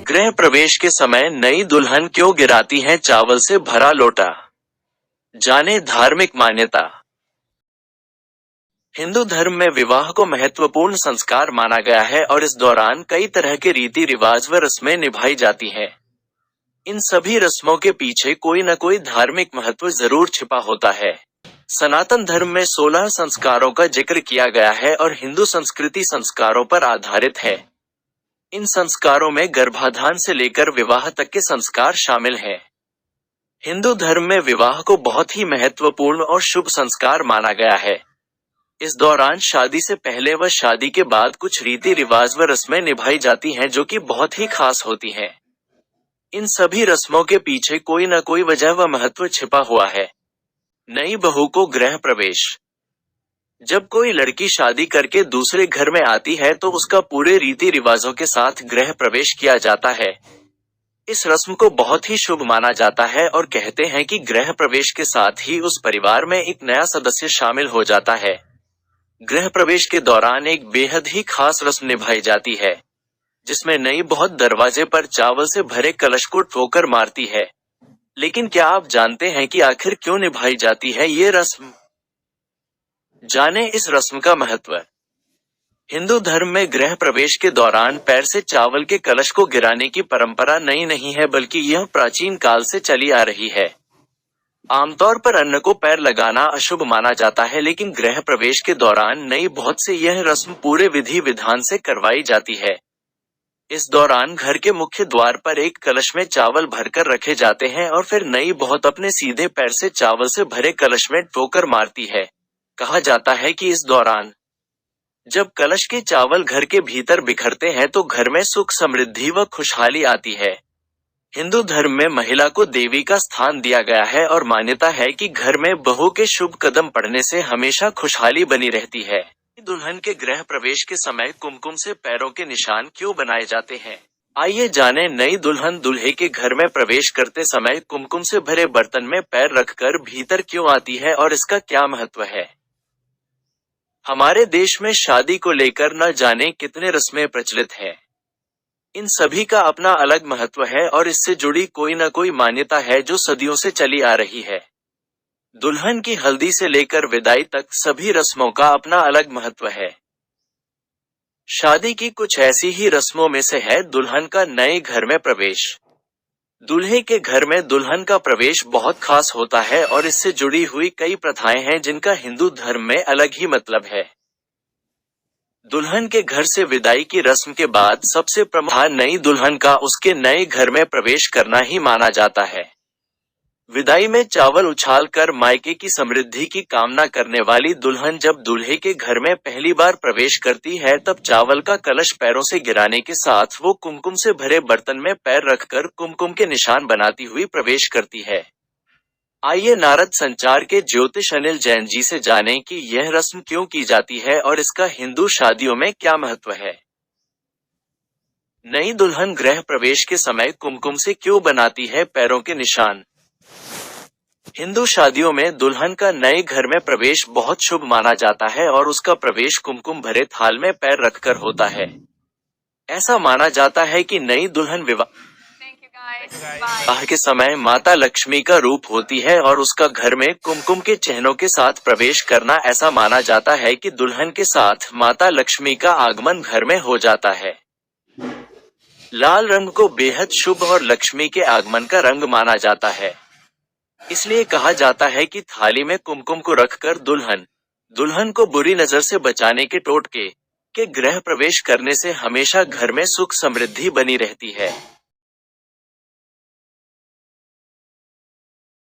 गृह प्रवेश के समय नई दुल्हन क्यों गिराती है चावल से भरा लोटा? जाने धार्मिक मान्यता। हिंदू धर्म में विवाह को महत्वपूर्ण संस्कार माना गया है और इस दौरान कई तरह के रीति रिवाज व रस्में निभाई जाती हैं। इन सभी रस्मों के पीछे कोई न कोई धार्मिक महत्व जरूर छिपा होता है। सनातन धर्म में 16 संस्कारों का जिक्र किया गया है और हिंदू संस्कृति संस्कारों पर आधारित है। इन संस्कारों में गर्भाधान से लेकर विवाह तक के संस्कार शामिल हैं। हिंदू धर्म में विवाह को बहुत ही महत्वपूर्ण और शुभ संस्कार माना गया है। इस दौरान शादी से पहले व शादी के बाद कुछ रीति रिवाज व रस्में निभाई जाती हैं जो कि बहुत ही खास होती हैं। इन सभी रस्मों के पीछे कोई न कोई वजह व महत्व छिपा हुआ है। नई बहू को गृह प्रवेश। जब कोई लड़की शादी करके दूसरे घर में आती है तो उसका पूरे रीति रिवाजों के साथ गृह प्रवेश किया जाता है। इस रस्म को बहुत ही शुभ माना जाता है और कहते हैं कि गृह प्रवेश के साथ ही उस परिवार में एक नया सदस्य शामिल हो जाता है। गृह प्रवेश के दौरान एक बेहद ही खास रस्म निभाई जाती है, जिसमें नई बहुत दरवाजे पर चावल से भरे कलश को ठोकर मारती है। लेकिन क्या आप जानते हैं कि आखिर क्यों निभाई जाती है ये रस्म? जाने इस रस्म का महत्व। हिंदू धर्म में गृह प्रवेश के दौरान पैर से चावल के कलश को गिराने की परंपरा नई नहीं है, बल्कि यह प्राचीन काल से चली आ रही है। आमतौर पर अन्न को पैर लगाना अशुभ माना जाता है, लेकिन गृह प्रवेश के दौरान नई बहुत से यह रस्म पूरे विधि विधान से करवाई जाती है। इस दौरान घर के मुख्य द्वार पर एक कलश में चावल भरकर रखे जाते हैं और फिर नई बहुत अपने सीधे पैर से चावल से भरे कलश में ठोकर मारती है। कहा जाता है कि इस दौरान जब कलश के चावल घर के भीतर बिखरते हैं तो घर में सुख समृद्धि व खुशहाली आती है। हिंदू धर्म में महिला को देवी का स्थान दिया गया है और मान्यता है कि घर में बहू के शुभ कदम पड़ने से हमेशा खुशहाली बनी रहती है। दुल्हन के गृह प्रवेश के समय कुमकुम से पैरों के निशान क्यों बनाए जाते हैं? आइए जाने नई दुल्हन दूल्हे के घर में प्रवेश करते समय कुमकुम से भरे बर्तन में पैर रखकर भीतर क्यों आती है और इसका क्या महत्व है। हमारे देश में शादी को लेकर न जाने कितने रस्में प्रचलित हैं। इन सभी का अपना अलग महत्व है और इससे जुड़ी कोई न कोई मान्यता है जो सदियों से चली आ रही है। दुल्हन की हल्दी से लेकर विदाई तक सभी रस्मों का अपना अलग महत्व है। शादी की कुछ ऐसी ही रस्मों में से है दुल्हन का नए घर में प्रवेश। दूल्हे के घर में दुल्हन का प्रवेश बहुत खास होता है और इससे जुड़ी हुई कई प्रथाएं हैं जिनका हिंदू धर्म में अलग ही मतलब है। दुल्हन के घर से विदाई की रस्म के बाद सबसे प्रमुख नई दुल्हन का उसके नए घर में प्रवेश करना ही माना जाता है। विदाई में चावल उछालकर मायके की समृद्धि की कामना करने वाली दुल्हन जब दूल्हे के घर में पहली बार प्रवेश करती है तब चावल का कलश पैरों से गिराने के साथ वो कुमकुम से भरे बर्तन में पैर रखकर कुमकुम के निशान बनाती हुई प्रवेश करती है। आइए नारद संचार के ज्योतिष अनिल जैन जी से जानें कि यह रस्म क्यों की जाती है और इसका हिंदू शादियों में क्या महत्व है। नई दुल्हन गृह प्रवेश के समय कुमकुम से क्यों बनाती है पैरों के निशान? हिंदू शादियों में दुल्हन का नए घर में प्रवेश बहुत शुभ माना जाता है और उसका प्रवेश कुमकुम भरे थाल में पैर रखकर होता है। ऐसा माना जाता है कि नई दुल्हन विवाह के समय माता लक्ष्मी का रूप होती है और उसका घर में कुमकुम के चिन्हों के साथ प्रवेश करना ऐसा माना जाता है कि दुल्हन के साथ माता लक्ष्मी का आगमन घर में हो जाता है। लाल रंग को बेहद शुभ और लक्ष्मी के आगमन का रंग माना जाता है। इसलिए कहा जाता है कि थाली में कुमकुम को रखकर दुल्हन को बुरी नजर से बचाने के टोटके के गृह प्रवेश करने से हमेशा घर में सुख समृद्धि बनी रहती है।